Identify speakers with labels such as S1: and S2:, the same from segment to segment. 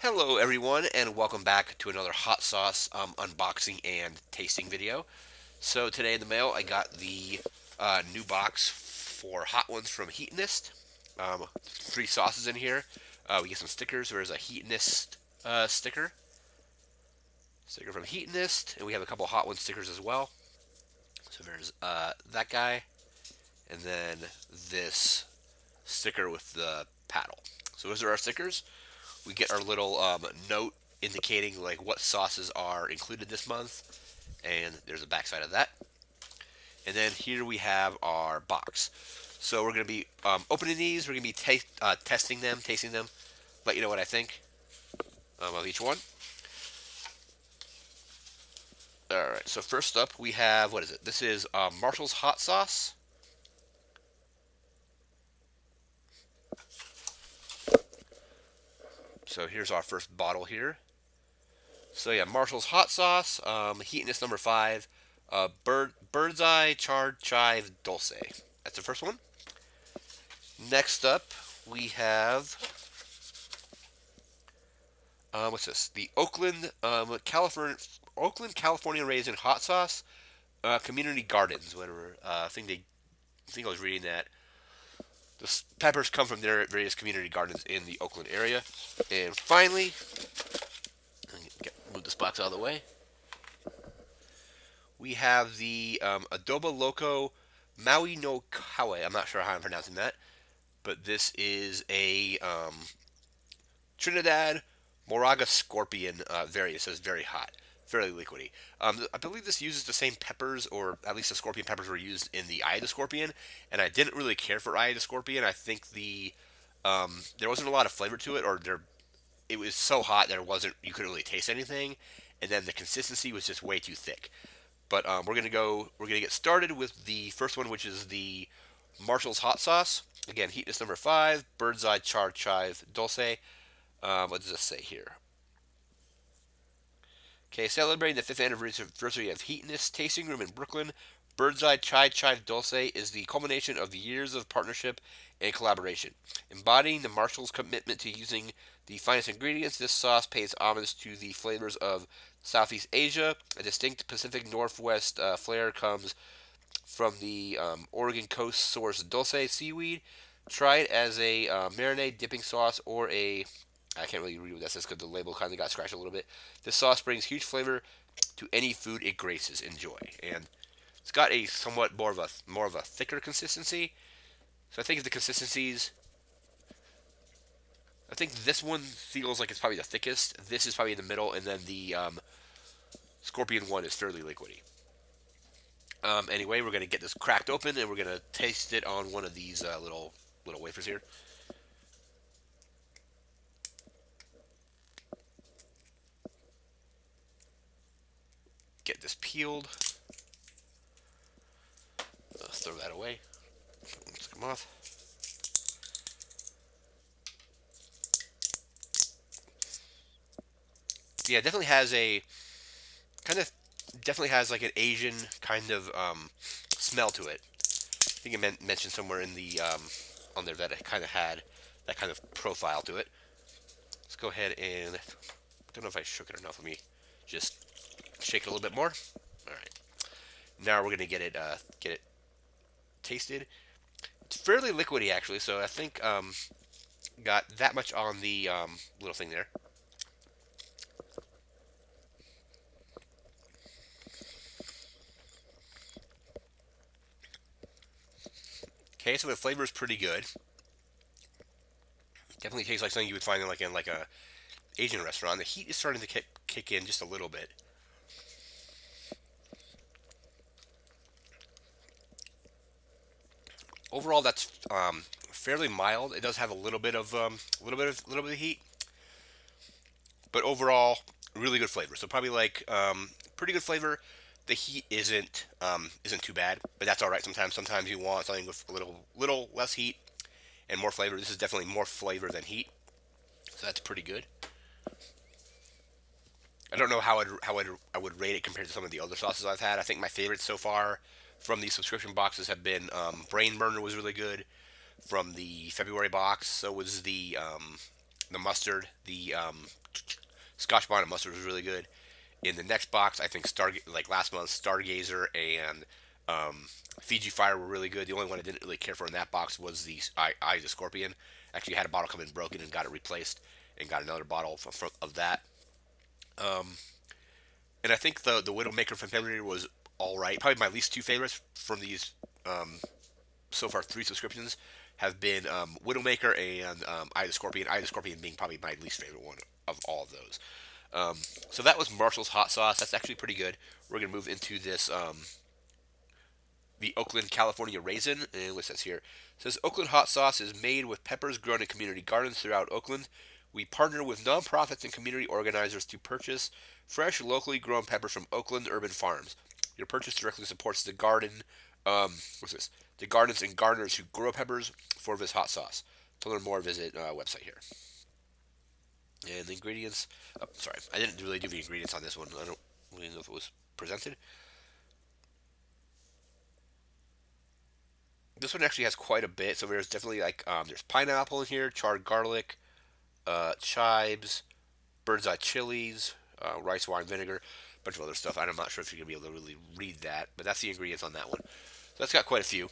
S1: Hello everyone and welcome back to another hot sauce unboxing and tasting video. So today in the mail I got the new box for hot ones from Heatonist. Three sauces in here. We get some stickers. There's a Heatonist sticker from Heatonist, and we have a couple hot one stickers as well. So there's that guy, and then this sticker with the paddle. So those are our stickers. We get our little note indicating like what sauces are included this month, and there's a backside of that. And then here we have our box. So we're going to be opening these. We're going to be testing them, tasting them, let you know what I think of each one. All right. So first up, we have what is it? This is Marshall's hot sauce. So here's our first bottle here. So yeah, Marshall's hot sauce, Heatonist number 5, Bird's Eye Charred Chive Dulce. That's the first one. Next up, we have what's this? The California raisin hot sauce, Community Gardens. Whatever. I think I was reading that the peppers come from their various community gardens in the Oakland area. And finally, move this box out of the way. We have the Adobo Loco Maui no Kawe. I'm not sure how I'm pronouncing that, but this is a Trinidad Moraga Scorpion variant. It says very hot, fairly liquidy. I believe this uses the same peppers, or at least the scorpion peppers were used in the Eye of the Scorpion, and I didn't really care for Eye of the Scorpion. I think there wasn't a lot of flavor to it, or it was so hot you couldn't really taste anything, and then the consistency was just way too thick. But we're gonna get started with the first one, which is the Marshall's hot sauce. Again, Heatonist number 5, Bird's Eye Charred Chive Dulce. What does this say here? Okay, celebrating the 5th anniversary of Heatonist Tasting Room in Brooklyn, Bird's Eye Chai Chive Dulce is the culmination of the years of partnership and collaboration. Embodying the Marshall's commitment to using the finest ingredients, this sauce pays homage to the flavors of Southeast Asia. A distinct Pacific Northwest flair comes from the Oregon coast sourced dulce seaweed. Try it as a marinade dipping sauce or a I can't really read what that says because the label kind of got scratched a little bit. This sauce brings huge flavor to any food it graces. Enjoy, and it's got a somewhat more of a thicker consistency. So I think the consistencies. I think this one feels like it's probably the thickest. This is probably in the middle, and then the Scorpion one is fairly liquidy. Anyway, we're gonna get this cracked open, and we're gonna taste it on one of these little wafers here. Get this peeled. Let's throw that away. Let's come off. Yeah, definitely has a kind of definitely has like an Asian kind of smell to it. I think it mentioned somewhere in the on there that it kind of had that kind of profile to it. Let's go ahead and I don't know if I shook it enough. Let me just shake it a little bit more. All right. Now we're gonna get it tasted. It's fairly liquidy actually, so I think got that much on the little thing there. Okay, so the flavor is pretty good. Definitely tastes like something you would find in like a Asian restaurant. The heat is starting to kick in just a little bit. Overall, that's fairly mild. It does have a little bit of heat, but overall, really good flavor. So probably like pretty good flavor. The heat isn't too bad, but that's all right. Sometimes you want something with a little less heat and more flavor. This is definitely more flavor than heat, so that's pretty good. I don't know I would rate it compared to some of the other sauces I've had. I think my favorites so far from these subscription boxes have been Brain Burner was really good from the February box. So was the the mustard, the Scotch bonnet mustard was really good. In the next box, I think like last month, Stargazer and um, Fiji Fire were really good. The only one I didn't really care for in that box was the Eyes of Scorpion. Actually, had a bottle come in broken and got it replaced, and got another bottle of that. Um, and I think the Widowmaker from February was all right. Probably my least two favorites from these um, so far three subscriptions have been Widowmaker and Eye of the Scorpion. Eye of the Scorpion being probably my least favorite one of all of those. Um, so that was Marshall's hot sauce. That's actually pretty good. We're gonna move into this the Oakland, California raisin. And what it says here, it says Oakland hot sauce is made with peppers grown in community gardens throughout Oakland. We partner with nonprofits and community organizers to purchase fresh, locally grown peppers from Oakland urban farms. Your purchase directly supports the garden. What's this? The gardens and gardeners who grow peppers for this hot sauce. To learn more, visit website here. And the ingredients. Oh, sorry, I didn't really do the ingredients on this one. I don't really know if it was presented. This one actually has quite a bit. So there's definitely like there's pineapple in here, charred garlic, chives, bird's eye chilies, rice wine vinegar, a bunch of other stuff. I'm not sure if you're gonna be able to really read that, but that's the ingredients on that one. So that's got quite a few.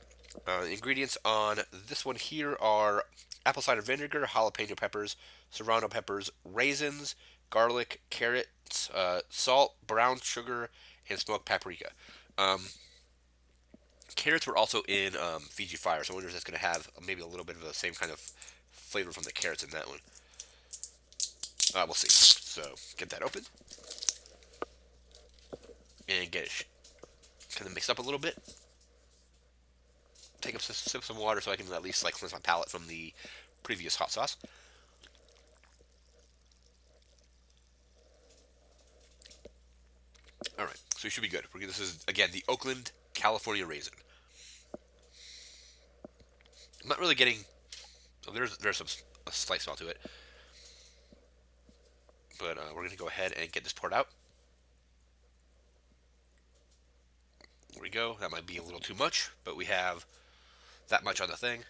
S1: Ingredients on this one here are apple cider vinegar, jalapeno peppers, serrano peppers, raisins, garlic, carrots, salt, brown sugar, and smoked paprika. Um, Carrots were also in Fiji Fire, so I wonder if that's going to have maybe a little bit of the same kind of flavor from the carrots in that one. We'll see. So get that open and get it kind of mixed up a little bit. Take a sip of some water so I can at least like cleanse my palate from the previous hot sauce. All right, so you should be good. This is again the Oakland, California raisin. I'm not really getting. So there's some a slight smell to it, but we're gonna go ahead and get this poured out. There we go. That might be a little too much, but we have that much on the thing.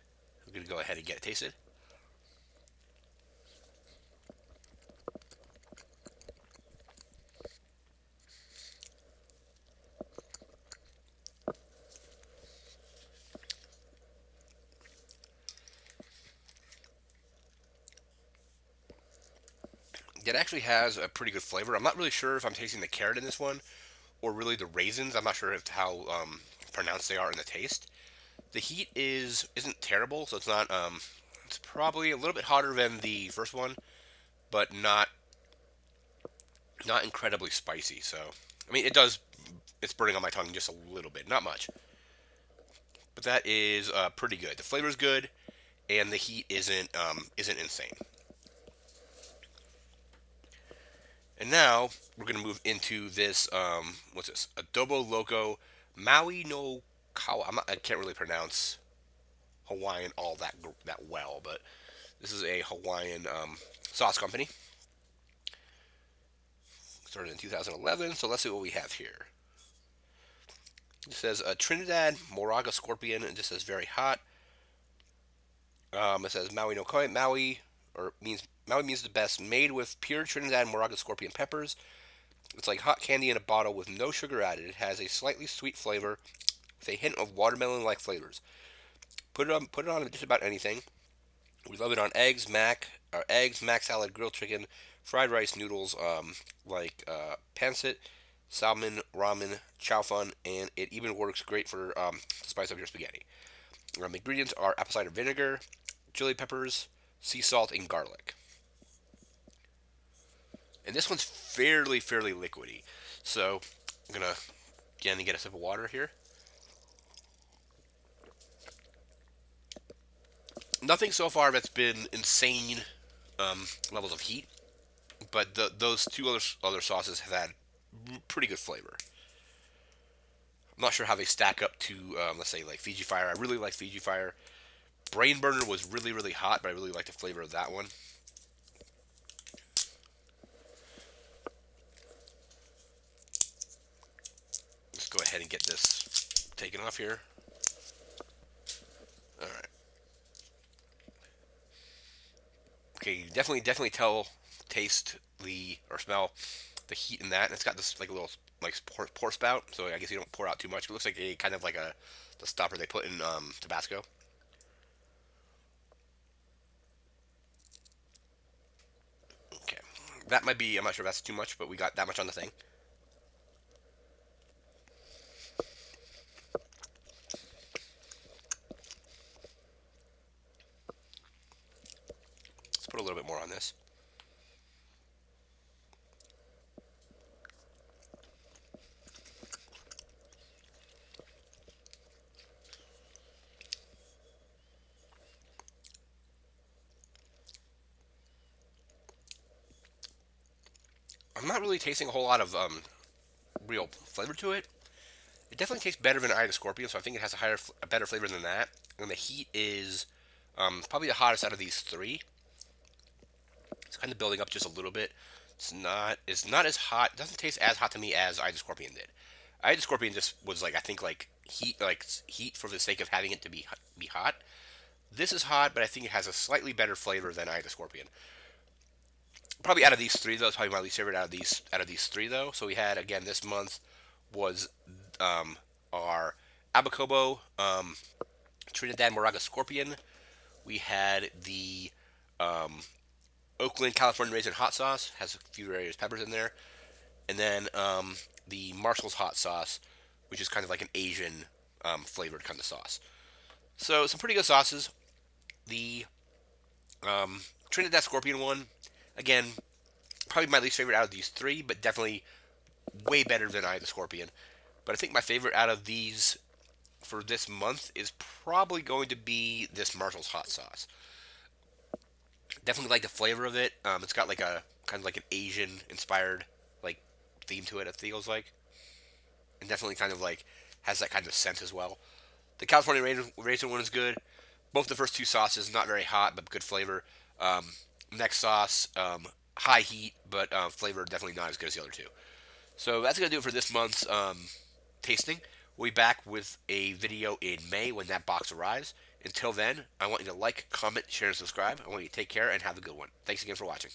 S1: I'm gonna go ahead and get it tasted. It actually has a pretty good flavor. I'm not really sure if I'm tasting the carrot in this one or really the raisins. I'm not sure if how pronounced they are in the taste. The heat isn't terrible, so it's not. It's probably a little bit hotter than the first one, but not incredibly spicy. So I mean, it does. It's burning on my tongue just a little bit, not much, but that is pretty good. The flavor is good, and the heat isn't insane. And now we're gonna move into this. What's this? Adobo Loco Maui no Kawa. I can't really pronounce Hawaiian all that well, but this is a Hawaiian sauce company. Started in 2011. So let's see what we have here. It says Trinidad Moraga Scorpion, and just says very hot. It says Maui no Koi. Maui means the best. Made with pure Trinidad Moraga Scorpion peppers. It's like hot candy in a bottle with no sugar added. It has a slightly sweet flavor with a hint of watermelon-like flavors. Put it on just about anything. We love it on eggs, mac salad, grilled chicken, fried rice, noodles, like pancit, salmon, ramen, chow fun, and it even works great for to spice up your spaghetti. Ingredients are apple cider vinegar, chili peppers, sea salt, and garlic. And this one's fairly liquidy. So I'm gonna again get a sip of water here. Nothing so far that's been insane levels of heat, but those two other sauces have had pretty good flavor. I'm not sure how they stack up to let's say like Fiji Fire. I really like Fiji Fire. Brain Burner was really hot, but I really like the flavor of that one. Let's go ahead and get this taken off here. All right. Okay, you definitely taste the or smell the heat in that. And it's got this like a little like pour spout, so I guess you don't pour out too much. It looks like a kind of like a the stopper they put in Tabasco. Okay, that might be. I'm not sure if that's too much, but we got that much on the thing. Let's put a little bit more on this. I'm not really tasting a whole lot of real flavor to it. It definitely tastes better than Eye of the Scorpion, so I think it has a better flavor than that. And the heat is probably the hottest out of these three. It's kind of building up just a little bit. It's not as hot. It doesn't taste as hot to me as Eye of the Scorpion did. Eye of the Scorpion just was like I think like heat for the sake of having it to be hot. This is hot, but I think it has a slightly better flavor than Eye of the Scorpion. Probably out of these three though, it's probably my least favorite out of these three though. So we had again this month was our Abacobo Trinidad Moraga Scorpion. We had the um, Oakland California Raisin Hot Sauce, has a few various peppers in there, and then the Marshall's Hot Sauce, which is kind of like an Asian flavored kind of sauce. So some pretty good sauces. The Trinidad Scorpion one, again, probably my least favorite out of these three, but definitely way better than I the Scorpion. But I think my favorite out of these for this month is probably going to be this Marshall's hot sauce. Definitely like the flavor of it. It's got like a kind of like an Asian inspired like theme to it. It feels like, and definitely kind of like has that kind of scent as well. The California raisin one is good. Both the first two sauces not very hot but good flavor. Um, Next sauce high heat but flavor definitely not as good as the other two. So that's gonna do it for this month's tasting. We'll be back with a video in May when that box arrives. Until then, I want you to like, comment, share, and subscribe. I want you to take care and have a good one. Thanks again for watching.